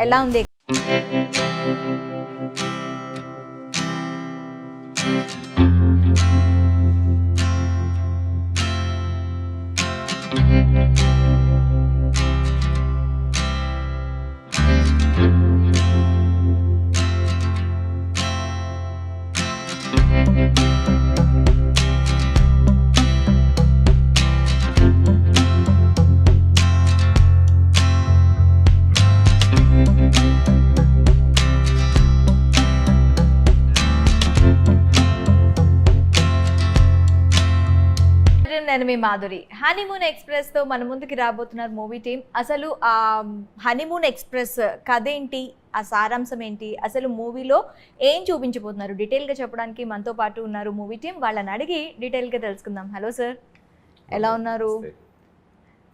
ఎలా ఉంది? నేను మీ మాధురి. హనీమూన్ ఎక్స్ప్రెస్ తో మన ముందుకి రాబోతున్నారు మూవీ టీమ్. అసలు ఆ హనీమూన్ ఎక్స్ప్రెస్ కథ ఏంటి, ఆ సారాంశం ఏంటి, అసలు మూవీలో ఏం చూపించబోతున్నారు డీటెయిల్ గా చెప్పడానికి మనతో పాటు ఉన్నారు మూవీ టీమ్. వాళ్ళని అడిగి డీటెయిల్ గా తెలుసుకుందాం. హలో సార్, ఎలా ఉన్నారు?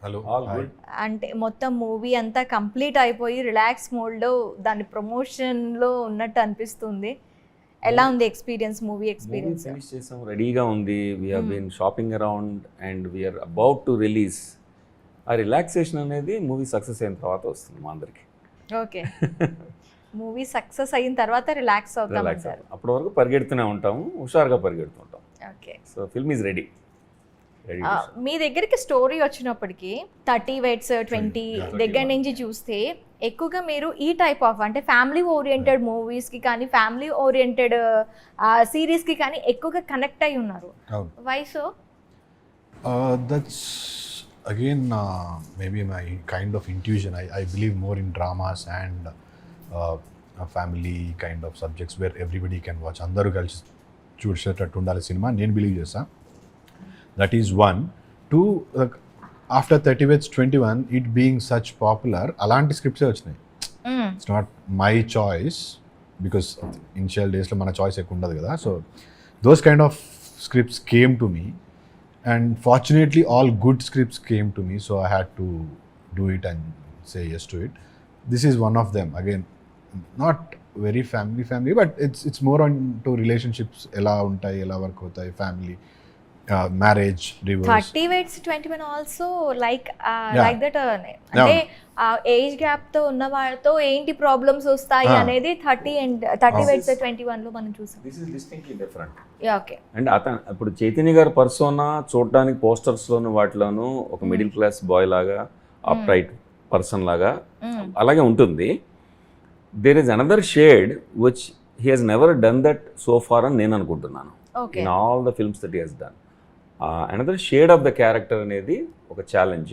హలో. అంటే మొత్తం మూవీ అంతా కంప్లీట్ అయిపోయి రిలాక్స్ మోడ్ లో దాని ప్రమోషన్ లో ఉన్నట్టు అనిపిస్తుంది. ఎలా ఉంది ఎక్స్పీరియన్స్, మూవీ ఎక్స్పీరియన్స్? ఫినిష్ చేసాం, రెడీగా ఉంది. We have been shopping around and we are about to release. ఆ రిలాక్సేషన్ అనేది మూవీ సక్సెస్ అయిన తర్వాత వస్తుంది మా అందరికి. ఓకే, మూవీ సక్సెస్ అయిన తర్వాత రిలాక్స్ అవుతాం అంటారు. అప్పటి వరకు పరిగెడుతూనే ఉంటాము, హుషారుగా పరిగెడుతుంటాం. Okay, so film is ready. మీ దగ్గరికి స్టోరీ వచ్చినప్పటికీ 30 వెయిట్స్ 20 దగ్గర నుంచి చూస్తే ఎక్కువగా మీరు ఈ టైప్ ఆఫ్ అంటే ఫ్యామిలీ ఓరియంటెడ్ మూవీస్కి కానీ ఫ్యామిలీ ఓరియంటెడ్ సిరీస్కి కానీ ఎక్కువగా కనెక్ట్ అయి ఉన్నారు. Why so? That's again maybe my kind of intuition. I believe more in dramas and family kind of subjects where everybody can watch. అందరూ కలిసి చూసేటట్టు ఉండాలి సినిమా నేను బిలీవ్ చేస్తాను. That is one. Two, after 30 Wets 21, it being such popular, అలాంటి స్క్రిప్ట్సే వచ్చినాయి. It's not my choice because initial డేస్లో మన choice ఎక్కువ ఉండదు కదా. So those kind of scripts came to me and fortunately all good scripts came to me. So I had to do it and say yes to it. This is one of them. Again, not very family, but it's more on to relationships, ఎలా ఉంటాయి, ఎలా work అవుతాయి, family, marriage, divorce. 30 weights 21 also like that. అంటే age gap తో ఉన్న వాళ్ళతో ఏంటి problems వస్తాయి అనేది 30 వెయిట్స్ 21 లో మనం చూసాం. This is distinctly different. Okay, and అతను ఇప్పుడు చైతన్య గారి పర్సోనా చూడడానికి పోస్టర్స్ లోను వాటిలోను ఒక మిడిల్ క్లాస్ బాయ్ లాగా, అప్ రైట్ పర్సన్ లాగా అలాగే ఉంటుంది. There is another shade which he he's never done that so far అని నేను అనుకుంటున్నాను. In all the films that he he's done another shade of the character అనేది ఒక challenge.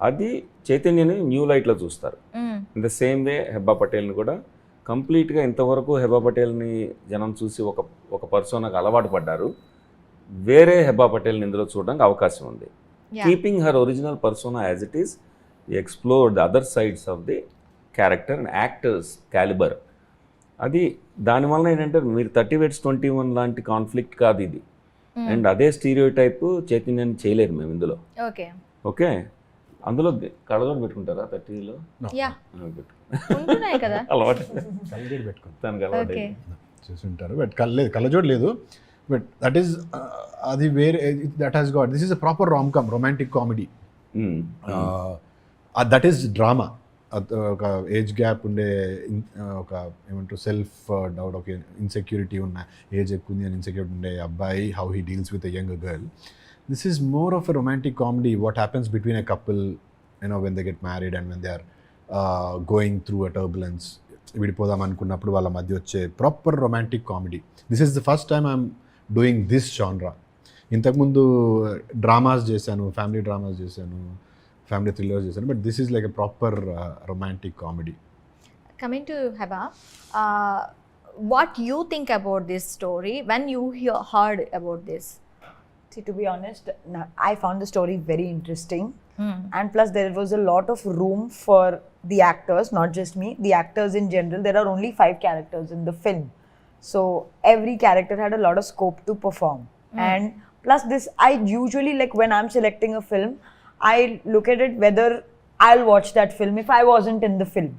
అది చైతన్యని న్యూ లైట్లో చూస్తారు. In the same way Hebba పటేల్ని కూడా కంప్లీట్గా ఇంతవరకు హెబ్బా పటేల్ని జనం చూసి ఒక పర్సోనాకు అలవాటు పడ్డారు. వేరే హెబ్బా పటేల్ని ఇందులో చూడడానికి అవకాశం ఉంది. Keeping her original persona as it is, explore the other sides of the character and actors calibre. అది దానివల్ల ఏంటంటే మీరు 30 వెయిట్స్ 21 లాంటి కాన్ఫ్లిక్ట్ కాదు ఇది. అండ్ అదే స్టీరియో టైప్ చైతన్యాన్ని చేయలేరు మేము ఇందులో. ఓకే, అందులో కళ్ళజోడు పెట్టుకుంటారా 30లో? అలవాటు చూసుంటారు, బట్ కళ్ళజోడు లేదు. బట్ దట్ ఈస్ అది వేరే, that has got, this is a proper rom com, romantic comedy. That is drama. ఒక ఏజ్ గ్యాప్ ఉండే, ఒక ఏమంటారు సెల్ఫ్ డౌట్, ఒక ఇన్సెక్యూరిటీ ఉన్న, ఏజ్ ఎక్కువ ఉంది అని ఇన్సెక్యూరిటీ ఉండే అబ్బాయి, how he deals with a young girl. This is more of a romantic comedy. What happens between a couple, when they get married and when they are going through a turbulence, విడిపోదాం అనుకున్నప్పుడు వాళ్ళ మధ్య వచ్చే proper romantic comedy. This is the first time I'm doing this genre. ఇంతకుముందు dramas చేశాను, family dramas చేశాను, family thrillers చేశాను, but this is like a proper romantic comedy. Coming to Heba, what you think about this story when you heard about this? See, to be honest, I found the story very interesting. And plus there was a lot of room for the actors, not just me, the actors in general. There are only 5 characters in the film, so every character had a lot of scope to perform. And plus this, I usually, like when I'm selecting a film, I look at it whether I'll watch that film if I wasn't in the film.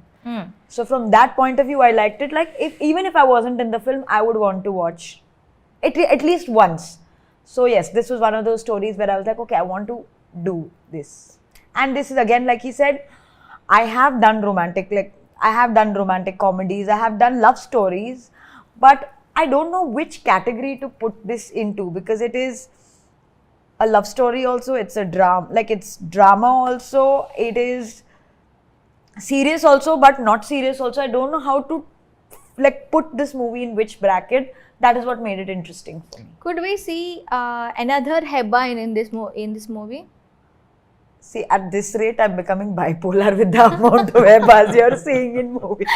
So from that point of view, I liked it. Like even if I wasn't in the film, I would want to watch it at least once. So yes, this was one of those stories where I was like, okay, I want to do this. And this is again, like he said, I have done romantic, like I have done romantic comedies, I have done love stories, but I don't know which category to put this into, because it is a love story also, it's a drama, like it's drama also, it is serious also, but not serious also. I don't know how to like put this movie in which bracket. That is what made it interesting for me. Could we see another Heba in this movie? See, at this rate, I'm becoming bipolar with the amount of Hebas you're seeing in movie.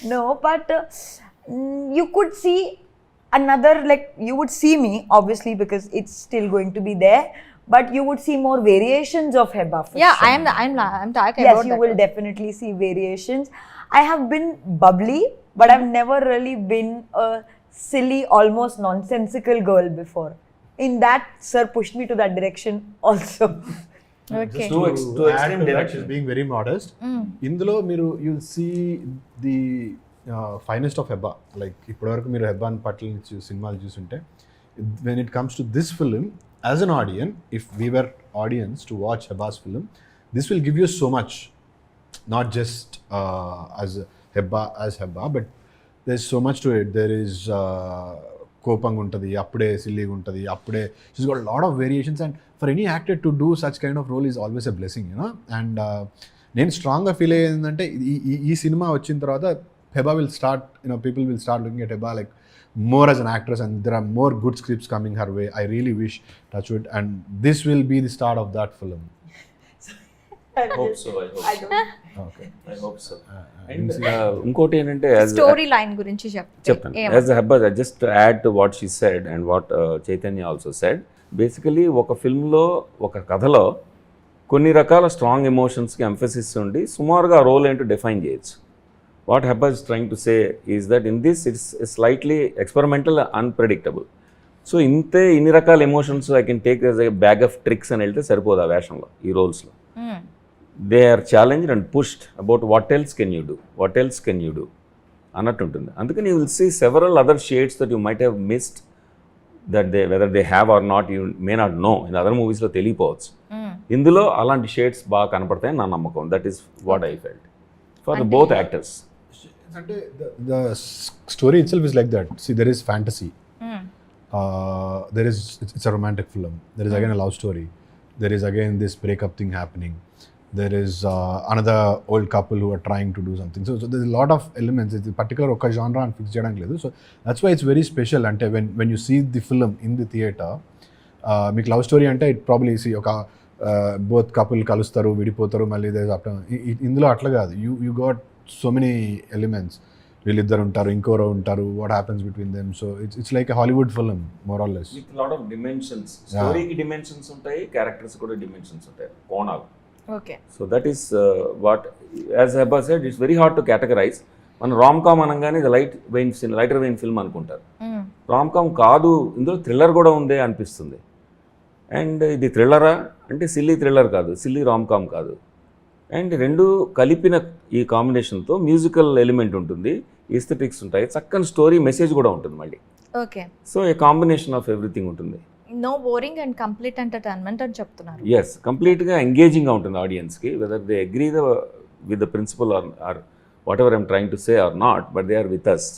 No, but you could see another, like you would see me, obviously, because it's still going to be there, but you would see more variations of Heba. Yeah, I'm talking Yes, about you that will one. definitely see variations. I have been bubbly, but I've never really been a silly, almost nonsensical girl before. In that, sir pushed me to that direction also. Okay. to add extreme to that, direction. she's being very modest. ఇందులో మీరు you'll see the finest of Heba. Like ఇప్పటివరకు మీరు హెబ్బా పట్ల నుంచి సినిమాలు చూసుంటే, when it comes to this film, as an audience, if we were audience to watch Heba's film, this will give you so much, not just as Heba, but there's so much to it. There is కోపంగా ఉంటుంది, అప్పుడే సిల్లీగా ఉంటుంది, అప్పుడే she's got lot of variations, and for any actor to do such kind of role is always a blessing, you know. And నేను స్ట్రాంగ్గా feel అయ్యేది ఏంటంటే ఈ సినిమా వచ్చిన తర్వాత Heba will start, people will start looking at Heba like more as an actress, and there are more good scripts coming her way. I really wish, touch wood, and this will be the start of that film. I hope so. Okay. I hope so. And ఇంకోటి ఏంటంటే story line గురించి చెప్తాను. As Hebbah, just add to what she said and what Chaitanya also said. Basically ఒక ఫిల్మ్లో, ఒక కథలో కొన్ని రకాల స్ట్రాంగ్ ఎమోషన్స్కి ఎంఫసిస్ ఉండి సుమారుగా ఆ రోల్ ఏంటో డిఫైన్ చేయొచ్చు. What Hebba is trying to say is that in this it's slightly experimental, unpredictable. So ఇన్ని రకాల emotions I can take as a bag of tricks అని వెళ్తే సరిపోదు ఆ వేషంలో, ఈ రోల్స్లో. They are challenged and pushed about what else can you do అన్నట్టు ఉంటుంది. అందుకని you will see several other shades that you might have missed, that whether they have or not, you may not no. In other మూవీస్లో తెలియపోవచ్చు. ఇందులో అలాంటి shades బాగా కనపడతాయని నా నమ్మకం. That is what I felt for the both actors. అంటే the story itself is like that. See, there is fantasy. It's a romantic film. There is again a love story. There is again this breakup thing happening. There is another old couple who are trying to do something. So there's a lot of elements. It's a particular oka genre and fix cheyadaniki ledu. So that's why it's very special. Ante when you see the film in the theater, meek love story ante it probably see oka both couple kalustaru, vidipotaru, malli there's after indulo atla kaadu. You got so many elements. వీళ్ళిద్దరు ఉంటారు, ఇంకోరు ఉంటారు, what happens between them. So it's like a Hollywood film more or less. With lot of dimensions. స్టోరీకి dimensions ఉంటాయి, characters కూడా dimensions ఉంటాయి, కోణాలు. Okay. So that is what, as Hebba said, it's very hard to categorize. మన rom com అనగానే ఇది lighter vein film అనుకుంటారు. Rom com కాదు, ఇందులో థ్రిల్లర్ కూడా ఉందే అనిపిస్తుంది. అండ్ ఇది థ్రిల్లరా అంటే సిల్లీ థ్రిల్లర్ కాదు, సిల్లీ రామ్ కామ్ కాదు. అండ్ రెండు కలిపిన ఈ కాంబినేషన్తో మ్యూజికల్ ఎలిమెంట్ ఉంటుంది, ఈస్థెటిక్స్ ఉంటాయి, చక్కని స్టోరీ మెసేజ్ కూడా ఉంటుంది మళ్ళీ. Okay. So a combination of everything ఉంటుంది. No boring and complete entertainment అని చెప్తున్నారు. ఎస్, కంప్లీట్గా ఎంగేజింగ్గా ఉంటుంది ఆడియన్స్కి, whether they agree with the principle or whatever I'm trying to say or not, but they are with us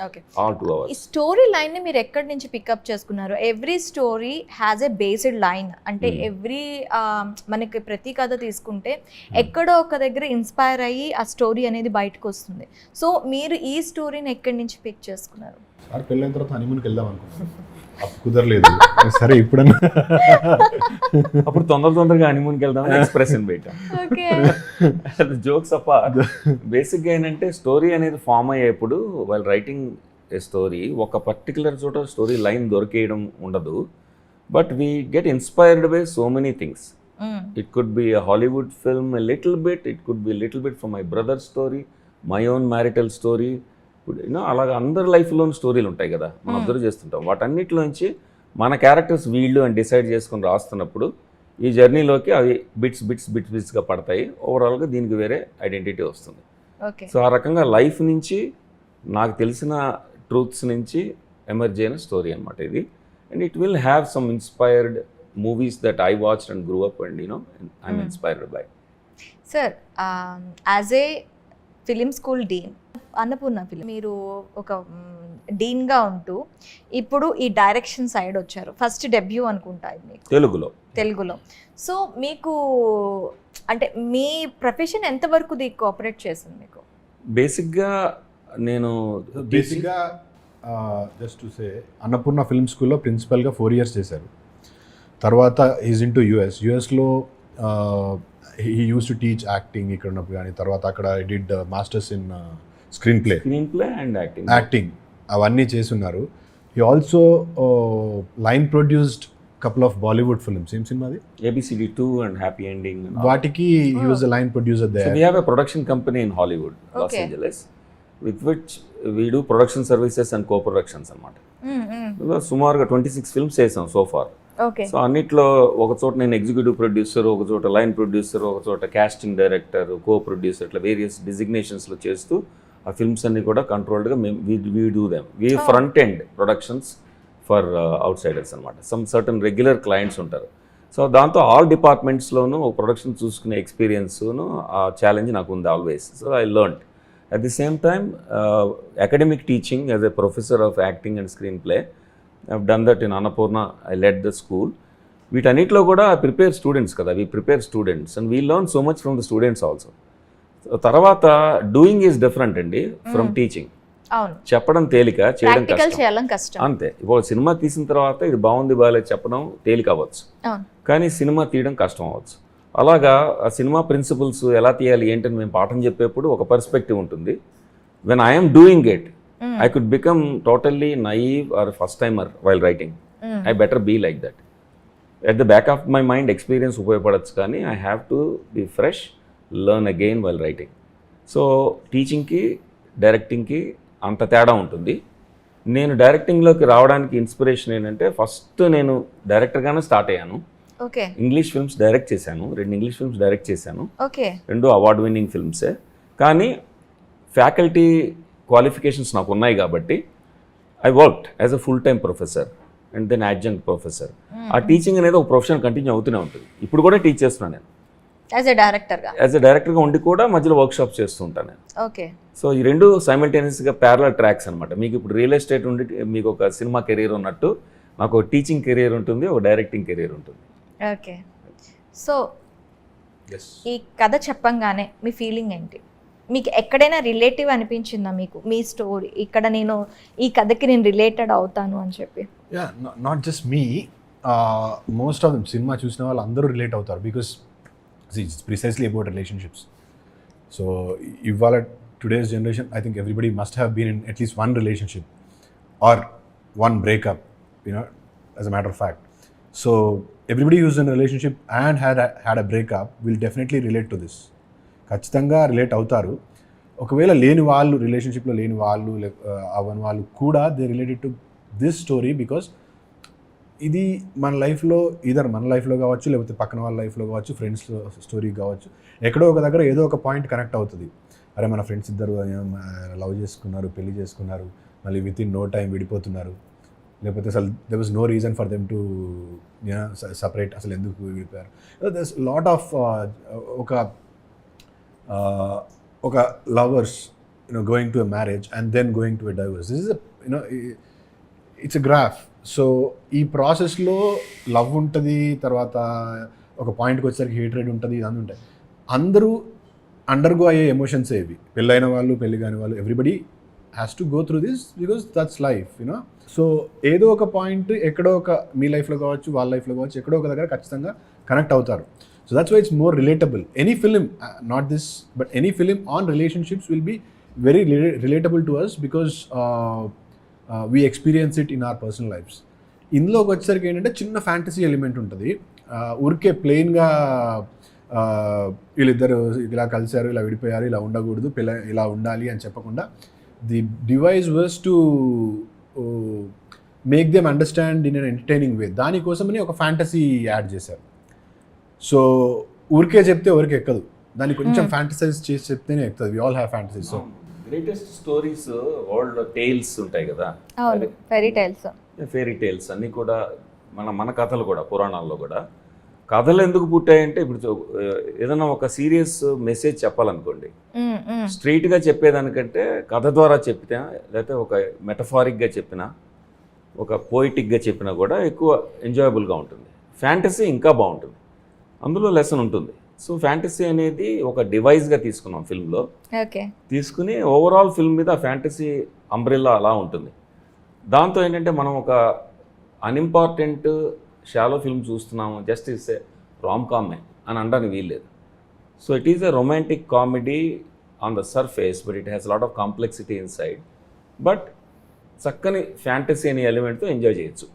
okay. All 2 hours. ఈ story లైన్ని మీరు ఎక్కడి నుంచి పికప్ చేసుకున్నారు? Every story has a based line, అంటే every మనకి ప్రతి కథ తీసుకుంటే ఎక్కడో ఒక దగ్గర ఇన్స్పైర్ అయ్యి ఆ స్టోరీ అనేది బయటకు వస్తుంది. సో మీరు ఈ స్టోరీని ఎక్కడి నుంచి పిక్ చేసుకున్నారు? సార్ పెళ్ళైన తర్వాత హనీమూన్కి వెళ్దాం అనుకున్నాను, అప్పుడు కుదరలేదు. సరే ఇప్పుడన్నా అప్పుడు తొందరగా హనీమూన్కి వెళ్దామని ఎక్స్ప్రెషన్ పెట్టాం. ఓకే. జోక్స్ అపార్ట్, బేసిక్గా ఏంటంటే స్టోరీ అనేది ఫామ్ అయ్యేప్పుడు వాళ్ళు రైటింగ్ ఏ స్టోరీ ఒక పర్టికులర్ చోట స్టోరీ లైన్ దొరికేయడం ఉండదు. But we get inspired by so many things. It could be a Hollywood film a little bit, it could be little bit from my brother story, my own marital story. అలాగా అందరి లైఫ్లోని స్టోరీలు ఉంటాయి కదా, మనం observe చేస్తుంటాం. వాటన్నిటిలోంచి మన characters వీళ్ళు అని డిసైడ్ చేసుకొని రాస్తున్నప్పుడు ఈ జర్నీలోకి అవి బిట్స్గా పడతాయి. ఓవరాల్గా దీనికి వేరే ఐడెంటిటీ వస్తుంది. సో ఆ రకంగా లైఫ్ నుంచి, నాకు తెలిసిన ట్రూత్స్ నుంచి ఎమర్జ్ అయిన స్టోరీ అనమాట ఇది. And it will have some inspired movies that I watched and grew up and I'm inspired by. Sir, as a film school dean Annapurna film మీరు ఒక డీన్గా ఉంటూ ఇప్పుడు ఈ డైరెక్షన్ సైడ్ వచ్చారు. ఫస్ట్ డెబ్యూ అనుకుంటా ఇది మీకు తెలుగులో. సో మీకు అంటే మీ ప్రొఫెషన్ ఎంతవరకు కోఆపరేట్ చేసింది మీకు? బేసిక్గా నేను బేసిక్గా just to say Annapurna film స్కూల్లో ప్రిన్సిపల్గా 4 years చేశారు. తర్వాత ఈజ్ ఇన్ టు యుఎస్లో he use to teach acting ఇక్కడ ఉన్నప్పుడు, కానీ తర్వాత అక్కడ I did masters in screenplay and acting అవన్నీ చేస్తున్నారు. He also line produced couple of Bollywood films. ఏం సినిమా అది? ABCD 2 and Happy Ending. వాటికి he was the line producer there. So we have a production company in Hollywood, Los Angeles, with which we do production services and co-productions అన్నమాట. సుమారుగా 26 films చేసాం so far. So అన్నిట్లో ఒక చోట నేను executive producer, ఒక చోట లైన్ ప్రొడ్యూసర్, ఒక చోట కాస్టింగ్ డైరెక్టర్, కో ప్రొడ్యూసర్, ఇట్లా వేరియస్ డిజిగ్నేషన్స్లో చేస్తూ ఆ ఫిల్మ్స్ అన్ని కూడా కంట్రోల్డ్గా మేము we do them. We front end productions for outsiders అనమాట. సమ్ సర్టన్ రెగ్యులర్ క్లయింట్స్ ఉంటారు. సో దాంతో ఆల్ డిపార్ట్మెంట్స్లోనూ ఒక ప్రొడక్షన్ చూసుకునే ఎక్స్పీరియన్స్ను ఆ ఛాలెంజ్ నాకు ఉంది always. So I learned. At the same time, academic teaching as a professor of acting and screenplay, I've done that in Annapurna. I led the school. వీటన్నిటిలో కూడా ప్రిపేర్ స్టూడెంట్స్ కదా, we prepare students and we learn so much from the students also. తర్వాత doing is different అండి from teaching. చెప్పడం తేలిక, చేయడం కష్టం. అంతే. ఇప్పుడు సినిమా తీసిన తర్వాత ఇది బాగుంది బాగాలేదు చెప్పడం తేలిక అవ్వచ్చు, కానీ సినిమా తీయడం కష్టం అవ్వచ్చు. అలాగా ఆ సినిమా ప్రిన్సిపల్స్ ఎలా తీయాలి ఏంటని మేము పాఠం చెప్పేప్పుడు ఒక పర్స్పెక్టివ్ ఉంటుంది. When I'm doing it I could become totally naive or first timer while writing. I better be like that. At the back of my mind experience ఉపయోగపడచ్చు, కానీ I have to be fresh, learn again while writing. So టీచింగ్కి డైరెక్టింగ్కి అంత తేడా ఉంటుంది. నేను డైరెక్టింగ్లోకి రావడానికి inspiration ఏంటంటే, ఫస్ట్ నేను డైరెక్టర్గానే స్టార్ట్ అయ్యాను. ఇంగ్లీష్ ఫిల్మ్స్ డైరెక్ట్ చేశాను, 2 ఇంగ్లీష్ ఫిల్మ్స్ డైరెక్ట్ చేశాను, 2 అవార్డ్ విన్నింగ్ ఫిల్మ్సే. కానీ ఫ్యాకల్టీ క్వాలిఫికేషన్స్ నాకు ఉన్నాయి కాబట్టి I worked as a full time professor and then adjunct professor. ఆ టీచింగ్ అనేది ఒక ప్రొఫెషన్ కంటిన్యూ అవుతూనే ఉంటుంది. ఇప్పుడు కూడా టీచ్ చేస్తున్నాను నేను యాజ్ ఎ డైరెక్టర్గా ఉండి కూడా మధ్యలో వర్క్షాప్స్ చేస్తూ ఉంటాను నేను. సో ఈ 2 సైమల్టేనియస్గా ప్యారలల్ ట్రాక్స్ అనమాట. మీకు ఇప్పుడు రియల్ ఎస్టేట్ ఉండి మీకు ఒక సినిమా కెరీర్ ఉన్నట్టు నాకు ఒక టీచింగ్ కెరీర్ ఉంటుంది, ఒక డైరెక్టింగ్ కెరీర్ ఉంటుంది. ఓకే. సో ఈ కథ చెప్పంగానే మీ ఫీలింగ్ ఏంటి? మీకు ఎక్కడైనా రిలేటివ్ అనిపించిందా మీకు మీ స్టోరీ? ఇక్కడ నేను ఈ కథకి నేను రిలేటెడ్ అవుతాను అని చెప్పి. Not just me, most of them సినిమా చూసిన వాళ్ళు అందరూ రిలేట్ అవుతారు. Because it's precisely about relationships. So ఇవాళ today's generation I think everybody must have been in at least 1 relationship or 1 breakup, as a matter of fact. So everybody who's in a relationship and had a breakup will definitely relate to this. ఖచ్చితంగా relate అవుతారు. ఒకవేళ లేని వాళ్ళు, రిలేషన్షిప్లో లేని వాళ్ళు, అవని వాళ్ళు కూడా they related to this story. Because ఇది మన లైఫ్లో మన లైఫ్లో కావచ్చు, లేకపోతే పక్కన వాళ్ళ లైఫ్లో కావచ్చు, ఫ్రెండ్స్ స్టోరీ కావచ్చు, ఎక్కడో ఒక దగ్గర ఏదో ఒక పాయింట్ కనెక్ట్ అవుతుంది. అరే మన ఫ్రెండ్స్ ఇద్దరు లవ్ చేసుకున్నారు, పెళ్లి చేసుకున్నారు, మళ్ళీ విత్ ఇన్ నో టైం విడిపోతున్నారు, లేకపోతే అసలు there was no reason for them to separate, అసలు ఎందుకు విడిపోయారు. దెర్స్ లాట్ ఆఫ్ ఒక lovers going to a marriage and then going to a divorce. This is it's a graph. So ఈ ప్రాసెస్లో love ఉంటుంది, తర్వాత ఒక పాయింట్కి వచ్చేసరికి హేట్రెడ్ ఉంటుంది, ఇదంతా ఉంటాయి. అందరూ అండర్గో అయ్యే ఎమోషన్స్ ఇవి. పెళ్ళైన వాళ్ళు, పెళ్ళి కాని వాళ్ళు, everybody has to go through this because that's life. So ఏదో ఒక పాయింట్ ఎక్కడో ఒక మీ లైఫ్లో కావచ్చు, వాళ్ళ లైఫ్లో కావచ్చు, ఎక్కడో ఒక దగ్గర ఖచ్చితంగా కనెక్ట్ అవుతారు. So that's why it's more relatable. Any film, not this but any film on relationships will be very relatable to us because we experience it in our personal lives. ఇందులోకి వచ్చేసరికి ఏంటంటే చిన్న ఫ్యాంటసీ ఎలిమెంట్ ఉంటుంది. ఊరికే ప్లెయిన్గా వీళ్ళిద్దరు ఇలా కలిశారు, ఇలా విడిపోయారు, ఇలా ఉండకూడదు, ఇలా ఉండాలి అని చెప్పకుండా the device was to make them understand in an entertaining way. దానికోసమని ఒక ఫ్యాంటసీ యాడ్ చేశారు. సో ఊరికే చెప్తే ఎవరికి ఎక్కదు, దాన్ని కొంచెం ఫ్యాంటసైజ్ చేసి చెప్తేనే ఎక్కుతుంది. We all have fantasies. So greatest stories world tales ఉంటాయి కదా, ఫెయిరీ టేల్స్ అన్నీ కూడా మన కథలు కూడా, పురాణాల్లో కూడా కథలు ఎందుకు పుట్టాయంటే, ఇప్పుడు ఏదైనా ఒక సీరియస్ మెసేజ్ చెప్పాలనుకోండి, స్ట్రైట్గా చెప్పేదానికంటే కథ ద్వారా చెప్పినా లేకపోతే ఒక మెటఫారిక్గా చెప్పినా ఒక పోయిటిక్గా చెప్పినా కూడా ఎక్కువ ఎంజాయబుల్గా ఉంటుంది. ఫ్యాంటసీ ఇంకా బాగుంటుంది, అందులో లెసన్ ఉంటుంది. సో ఫ్యాంటసీ అనేది ఒక డివైస్గా తీసుకున్నాం ఫిల్మ్లో. ఓకే. తీసుకుని ఓవరాల్ ఫిల్మ్ మీద ఫ్యాంటసీ అంబ్రెల్లా అలా ఉంటుంది. దాంతో ఏంటంటే మనం ఒక అన్ఇంపార్టెంట్ షాలో ఫిల్మ్ చూస్తున్నాము, జస్ట్ ఇస్ ఏ రామ్ కామే అని అనడానికి వీల్లేదు. So it is a romantic comedy on the surface, but it has lot of complexity in side. But చక్కని ఫ్యాంటసీ అనే ఎలిమెంట్తో ఎంజాయ్ చేయొచ్చు.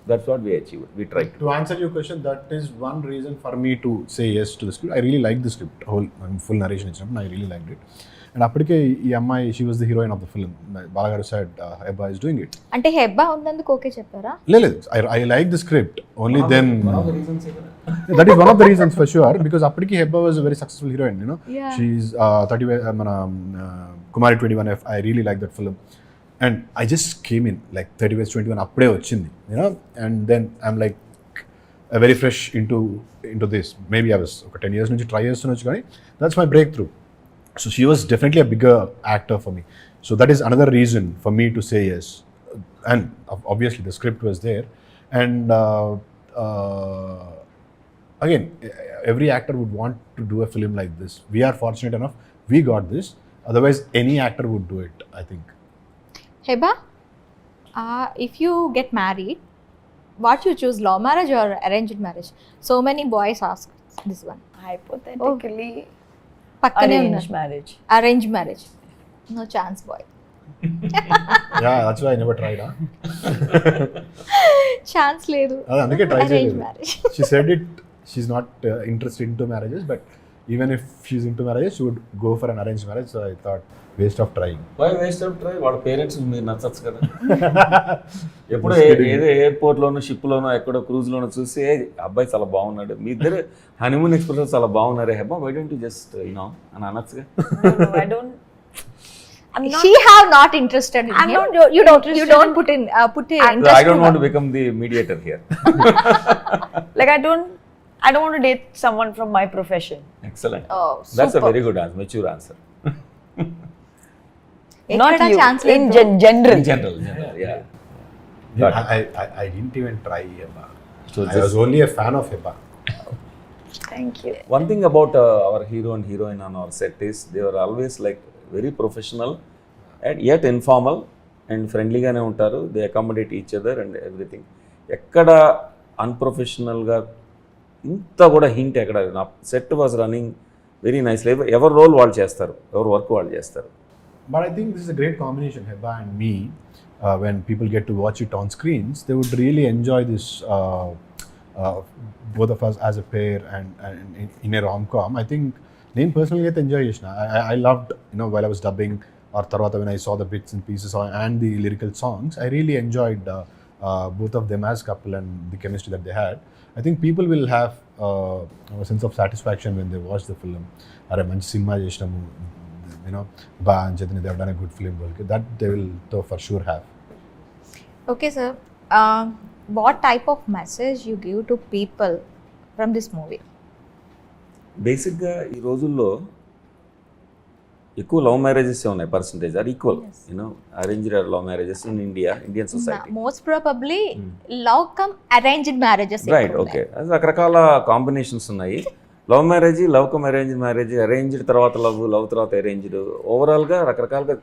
That's what we achieved, we try. To answer your question, that is one reason for me to say yes to the script. I really liked the script, whole full narration ఇచ్చినప్పుడు I really liked it. And అప్పటికే ఈ అమ్మాయి, she was the heroine of the film. Balagaru said Heba is doing it. అంటే హెబ్బా ఉన్నందుకు okay చెప్పారా? లేదు, I like the script. Only then that is one of the reasons for sure, because అప్పటికి Heba was a very successful heroine, you know. Yeah. She's 30 మన Kumari 21F. I really like that film. And I just came in like 30 West 21 అప్పుడే వచ్చింది, you know, and then I'm like very fresh into this. Maybe I was ఒక 10 years నుంచి try చేస్తున్నచ్చు, కానీ that's my breakthrough. So she was definitely a bigger actor for me. So that is another reason for me to say yes. And obviously the script was there. And again, every actor would want to do a film like this. We are fortunate enough, we got this. Otherwise, any actor would do it, I think. Heba, if you get married, what you choose, love marriage or arranged marriage? So many boys ask this one. Hypothetically, పక్కనే arranged ఉన్నారు. marriage. Arranged marriage. No chance, boy. Yeah, that's why I never tried. Chance లేదు. అందుకే try Arranged చేయలేదు. marriage. She said it, she's not interested into marriages, but even if she's into marriages, she would go for an arranged marriage. So I thought, waste of trying. Why waste of try? వాళ్ళ parents మీరు నచ్చచ్చు కదా. ఎప్పుడో ఏదో ఎయిర్పోర్ట్లోనో షిప్లోనో ఎక్కడో క్రూజ్లోనో చూసి అబ్బాయి చాలా బాగున్నాడు, మీ ఇద్దరు హనీమూన్ ఎక్స్ప్రెస్ చాలా బాగున్నారే Hebba, why don't you just you know అని అనొచ్చుగా. No, I don't. I'm not. She have not interested in I'm him. not You don't interested put in I interest. don't want to become the mediator here. Like I don't want to date someone from my profession. Excellent. Oh, That's a super. very good answer, mature answer. Not ఎక్కడా you. Chance In లేదు. general. In general, yeah. Yeah, I didn't even try Heba. So I was only a fan of Heba. Thank you. One thing about our hero and heroine on our set is they were always like very professional and yet informal and friendly గానే ఉంటారు. They accommodate each other and everything. ఎక్కడ అన్ప్రొఫెషనల్గా ఇంత కూడా hint ఎక్కడ. నా set was running very nicely. ఎవరి role వాళ్ళు చేస్తారు, ఎవరి వర్క్ వాళ్ళు చేస్తారు. But I think this is a great combination, Heba and me. When people get to watch it on screens, they would really enjoy this, both of us as a pair and in a rom-com. I think నేను పర్సనల్గా అయితే enjoy చేసిన. I loved, you know, while I was dubbing or తర్వాత when I saw the bits and pieces and the lyrical songs, I really enjoyed both of them as couple and the chemistry that they had. I think people will have a sense of satisfaction when they watch the film. అరే మంచి cinema చేసినాము, you know, ba anjadini, they have done a good film, that they will for sure have. Okay, sir. What type of message you give to people from this movie? బేసిక్గా ఈ రోజుల్లో ఎక్కువ love marriages ఉన్నాయి, percentage are equal, you know arranged love marriages in Indian society. Most probably love come arranged marriages. Right, okay. రకరకాల combinations ఉన్నాయి. Love marriage, love come arranged marriage, arranged తర్వాత love, love తర్వాత arranged, ఓవరాల్గా రకరకాలుగా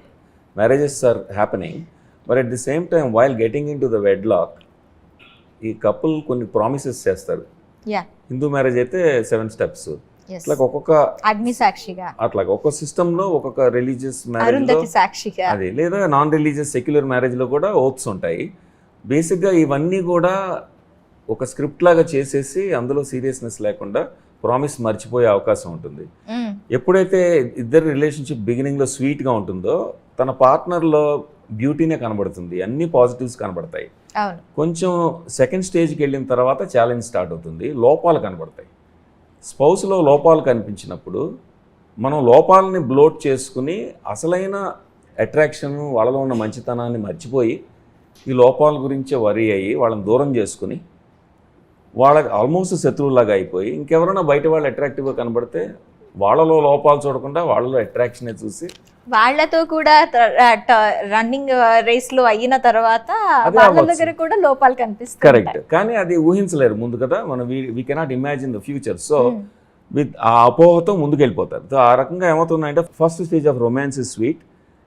marriages are happening. But at the same time while getting in to the wedlock ఈ couple కొన్ని promises చేస్తారు. Hindu marriage అయితే 7 steps, అట్లా ఒక్కొక్క అగ్ని సాక్షిగా, అట్లా ఒక్కొక్క సిస్టంలో ఒక్కొక్క రిలీజియస్ మ్యారేజ్లో అరుంధతి సాక్షిగా, అది లేదా నాన్ రిలీజియస్ సెక్యులర్ మ్యారేజ్లో కూడా ఓత్స్ ఉంటాయి. బేసిక్గా ఇవన్నీ కూడా ఒక స్క్రిప్ట్ లాగా చేసేసి అందులో సీరియస్నెస్ లేకుండా ప్రామిస్ మర్చిపోయే అవకాశం ఉంటుంది. ఎప్పుడైతే ఇద్దరి రిలేషన్షిప్ బిగినింగ్లో స్వీట్గా ఉంటుందో తన పార్ట్నర్లో బ్యూటీనే కనబడుతుంది, అన్ని పాజిటివ్స్ కనబడతాయి. కొంచెం సెకండ్ స్టేజ్కి వెళ్ళిన తర్వాత ఛాలెంజ్ స్టార్ట్ అవుతుంది, లోపాలు కనబడతాయి. స్పౌస్లో లోపాలు కనిపించినప్పుడు మనం లోపాలని బ్లోట్ చేసుకుని అసలైన అట్రాక్షన్, వాళ్ళలో ఉన్న మంచితనాన్ని మర్చిపోయి ఈ లోపాల గురించే వరీ అయ్యి వాళ్ళని దూరం చేసుకుని వాళ్ళకి ఆల్మోస్ట్ శత్రువులాగా అయిపోయి ఇంకెవరైనా బయట వాళ్ళు అట్రాక్టివ్గా కనబడితే వాళ్ళలో లోపాలు చూడకుండా వాళ్ళలో అట్రాక్షనే చూసి వాళ్ళతో కూడా రన్నింగ్ రేస్ లో అయిన తర్వాత అదే వాళ్ళ అవ్వచ్చు. దగ్గర కూడా లోపాలు కనిపిస్తాయి. కరెక్ట్, కానీ అది ఊహించలేరు ముందు కదా, మనం we cannot imagine the future. So with ఆ అపోహతో ముందుకెళ్ళిపోతారు. సో ఆ రకంగా ఏమవుతుందంటే first stage of romance is sweet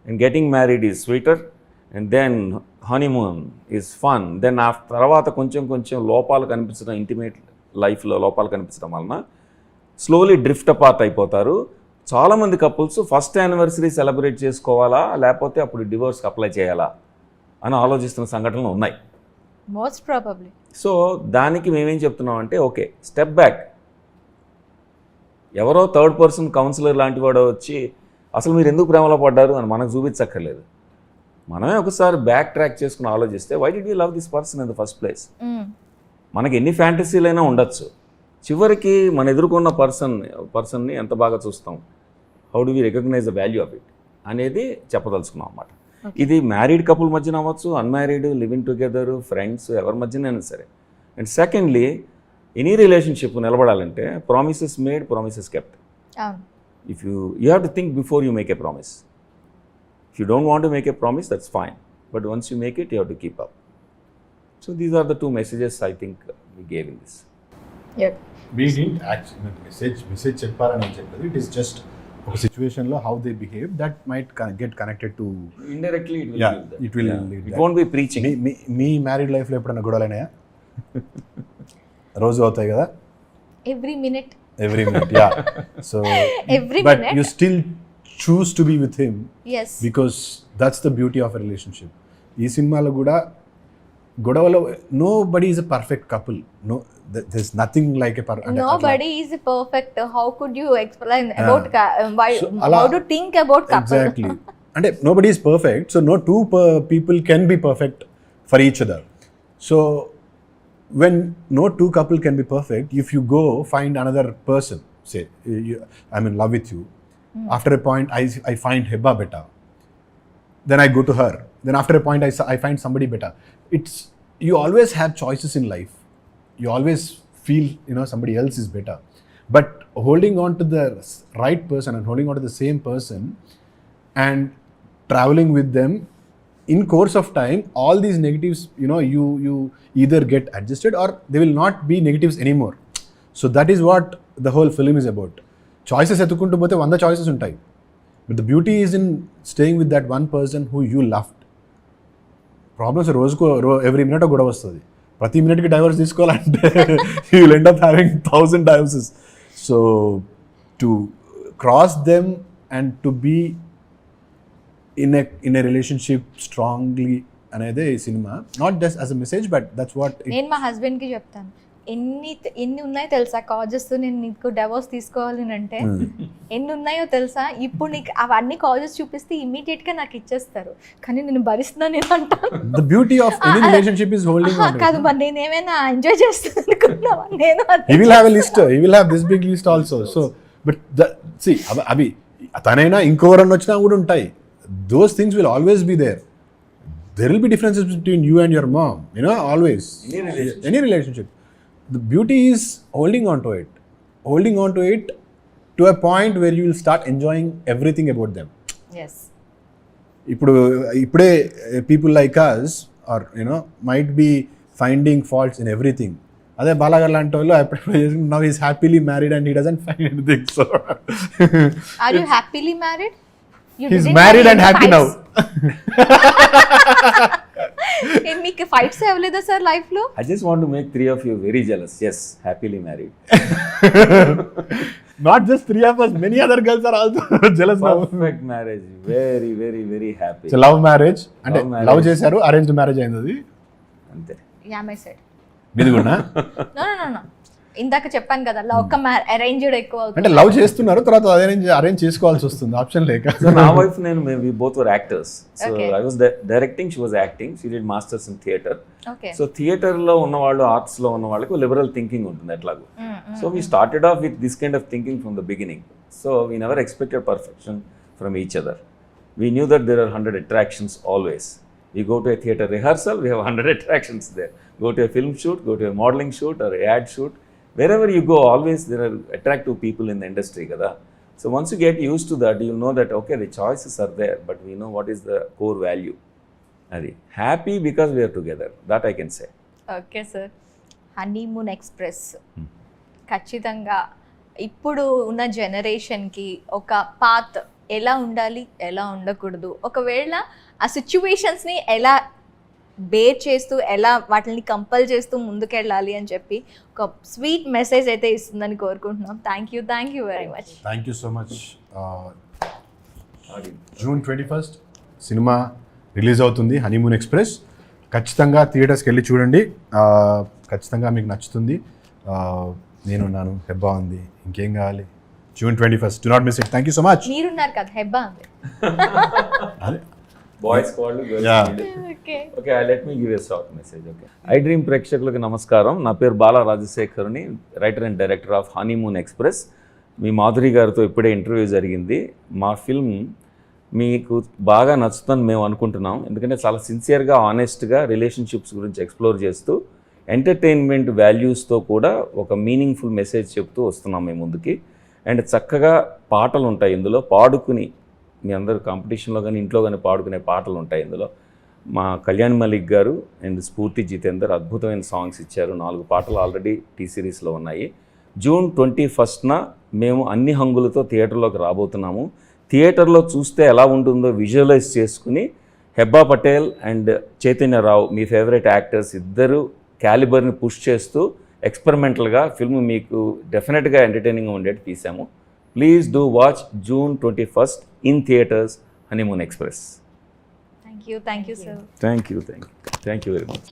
and getting married is sweeter and then honeymoon is fun. Then ఆ తర్వాత కొంచెం లోపాలు కనిపించడం, ఇంటిమేట్ లైఫ్లో లోపాలు కనిపించడం వలన స్లోలీ డ్రిఫ్ట్ అపార్ట్ అయిపోతారు. చాలామంది కపుల్స్ ఫస్ట్ యానివర్సరీ సెలబ్రేట్ చేసుకోవాలా లేకపోతే అప్పుడు డివోర్స్కి అప్లై చేయాలా అని ఆలోచిస్తున్న సంఘటనలు ఉన్నాయి. Most probably. సో దానికి మేమేం చెప్తున్నాం అంటే ఓకే, స్టెప్ బ్యాక్. ఎవరో థర్డ్ పర్సన్ కౌన్సిలర్ లాంటి వాడు వచ్చి అసలు మీరు ఎందుకు ప్రేమలో పడ్డారు అని మనకు చూపించక్కర్లేదు. మనమే ఒకసారి బ్యాక్ ట్రాక్ చేసుకుని ఆలోచిస్తే why did you love this person in the first place. మనకి ఎన్ని ఫ్యాంటసీలైనా ఉండొచ్చు, చివరికి మన ఎదుర్కొన్న పర్సన్ని ఎంత బాగా చూస్తాం, how do we recognize the value of it అనేది చెప్పదలుచుకున్నాం అన్నమాట. ఇది మ్యారీడ్ కపుల్ మధ్యన అవ్వచ్చు, అన్మ్యారీడ్, లివింగ్ టుగెదర్, ఫ్రెండ్స్, ఎవరి మధ్యనైనా సరే. అండ్ సెకండ్లీ, ఎనీ రిలేషన్షిప్ నిలబడాలంటే promises made, promises kept. If you have to think before you make a promise. If you don't want to make a promise, that's fine. But once you make it, you have to keep up. So these are the two messages I think we gave in this. We didn't actually message చెప్పారని చెప్పలేదు. It is just ఒక సిచ్యువేషన్లో how they behave that might get connected to. Indirectly, it will Yeah, lead that. it will Yeah. lead It that. won't be preaching. Me married లైఫ్లో ఎప్పుడైనా గొడవలైనాయా? రోజు అవుతాయి కదా, every minute. every minute, yeah. So Every but minute. you still choose to be with him yes. because that's the beauty of a relationship. ఈ సినిమాలో కూడా గొడవలో nobody is a perfect couple. No, there's nothing like a Nobody is perfect. How could you explain about why? So, అలా- How to think about couple? Exactly. అంటే nobody is perfect, so no two people can be perfect for each other. So when no two couple can be perfect, if you go find another person, say I'm in love with you, after a point I find Heba better, then I go to her, then after a point I find somebody better. It's, you always have choices in life, you always feel somebody else is better, but holding on to the right person and holding on to the same person and traveling with them, in course of time all these negatives, you either get adjusted or they will not be negatives anymore. So that is what the whole film is about. Choices etukuntu pote 100 choices untayi, but the beauty is in staying with that one person who you loved. Problems రోజుకు every minute గొడవ వస్తుంది, ప్రతి మినిట్కి divorce తీసుకోవాలంటే you will end up having 1000 divorces. So to cross them and to be in a relationship strongly అనేది ఈ cinema, not just as a message but that's what. నేను మా husband కి చెప్తాను, ఎన్ని ఉన్నాయో తెలుసా కాజెస్, నేను నీకు డైవోర్స్ తీసుకోవాలి అంటే ఎన్ని ఉన్నాయో తెలుసా, ఇప్పుడు నీకు అవన్నీ కాజెస్ చూపిస్తే ఇమీడియట్ గా నాకు ఇచ్చేస్తారు, కానీ నేను భరిస్తున్నా నేను అంటాను. The beauty of any relationship is holding on. కాదు మరి నేను ఏమైనా ఎంజాయ్ చేస్తాను అనుకున్నావా? నేను he will have a list, he will have this big list also. So but see అవి తనైనా ఇంకోరన్న వచ్చినా కూడా ఉంటాయి, those things will always be there. There will be differences between you and your mom, always. Any relationship. The beauty is holding on to it to a point where you will start enjoying everything about them. yes. ఇప్పుడే people like us or might be finding faults in everything. అదే బాలాగారు లాంటి వాళ్ళు now he's happily married and he doesn't find anything. So Are you happily married? You he's didn't married have and any happy fights? now. మీకు fights అవ్వలేదా sir life లో? I just want to make 3 of you very jealous. Yes, happily married. Not just 3 of us, many other girls are also jealous now. Perfect marriage. Very, very, very happy. So love marriage అంటే Love marriage. Love చేశారు, arranged marriage అయింది అది. అంతే. Yeah my side. ఇది కూడా no ఇందాక చెప్పాను కదా, లవ్ అరేంజ్డ్ ఎక్కువ అంటే అవుతుంది. లవ్ చేస్తున్నారు, తర్వాత అరేంజ్ చేసుకోవాల్సి వస్తుంది, ఆప్షన్ లేక. So my wife and we both were actors. So Okay. I was directing, she was acting. She did masters in theatre. Okay. So థియేటర్లో ఉన్నవాళ్ళు, ఆర్ట్స్లో ఉన్న వాళ్ళకి లిబరల్ థింకింగ్ ఉంటుంది ఎట్లాగో. So we started off with this kind of thinking from the beginning. So we never expected perfection from each other. We knew that there are 100 attractions always. We go to a theatre rehearsal, we have 100 attractions there. Go to a film shoot, go to a modeling shoot or a ad shoot. Wherever you go, always there are attractive people in the industry, kada. So once you get used to that, you'll know that, okay, the choices are there, but we know what is the core value. Adi. Happy because we are together. That I can say. Okay sir, honeymoon express ఖచ్చితంగా ఇప్పుడు ఉన్న జనరేషన్కి ఒక path ఎలా ఉండాలి, ఎలా ఉండకూడదు, ఒకవేళ ఆ సిచ్యువేషన్స్ని ఎలా బేర్ చేస్తూ, ఎలా వాటిని కంపల్ చేస్తూ ముందుకెళ్ళాలి అని చెప్పి ఒక స్వీట్ మెసేజ్ అయితే ఇస్తుందని కోరుకుంటున్నాం. Thank you very much. Thank you so much. June 21st cinema release అవుతుంది, హనీమూన్ ఎక్స్ప్రెస్. ఖచ్చితంగా థియేటర్స్కి వెళ్ళి చూడండి, ఖచ్చితంగా మీకు నచ్చుతుంది. నేనున్నాను, హెబ్బా ఉంది, ఇంకేం కావాలి. June 21st, do not miss it. Thank you so much. మీరున్నారు కదా, హెబ్బా ఉంది. అదే బాయ్స్ వాళ్ళు, గర్ల్స్ Yeah. వాళ్ళు. Okay, okay, let me give a short message. Okay, I dream ప్రేక్షకులకు నమస్కారం. నా పేరు బాలా రాజశేఖర్ని, writer and director of honeymoon express. మీ మాధురి గారితో ఇప్పుడే ఇంటర్వ్యూ జరిగింది. మా ఫిల్మ్ మీకు బాగా నచ్చుతుందని మేము అనుకుంటున్నాం, ఎందుకంటే చాలా సిన్సియర్గా, ఆనెస్ట్గా రిలేషన్షిప్స్ గురించి ఎక్స్ప్లోర్ చేస్తూ ఎంటర్టైన్మెంట్ వాల్యూస్తో కూడా ఒక మీనింగ్ఫుల్ మెసేజ్ చెప్తూ వస్తున్నాం మేము ముందుకి. అండ్ చక్కగా పాటలు ఉంటాయి ఇందులో, పాడుకుని మీ అందరు కాంపిటీషన్లో కానీ ఇంట్లో కానీ పాడుకునే పాటలు ఉంటాయి ఇందులో. మా కళ్యాణ్ మలిక్ గారు అండ్ స్ఫూర్తి జితేందర్ అద్భుతమైన సాంగ్స్ ఇచ్చారు. 4 పాటలు ఆల్రెడీ టీ సిరీస్లో ఉన్నాయి. జూన్ 21st మేము అన్ని హంగులతో థియేటర్లోకి రాబోతున్నాము. థియేటర్లో చూస్తే ఎలా ఉంటుందో విజువలైజ్ చేసుకుని హెబ్బా పటేల్ అండ్ చైతన్యరావు, మీ ఫేవరెట్ యాక్టర్స్ ఇద్దరు క్యాలిబర్ని పుష్ చేస్తూ ఎక్స్పెరిమెంటల్గా ఫిల్మ్ మీకు డెఫినెట్గా ఎంటర్టైనింగ్గా ఉండేట్టు తీసాము. Please do watch June 21st in theaters, Honeymoon Express. Thank you sir. Thank you very much.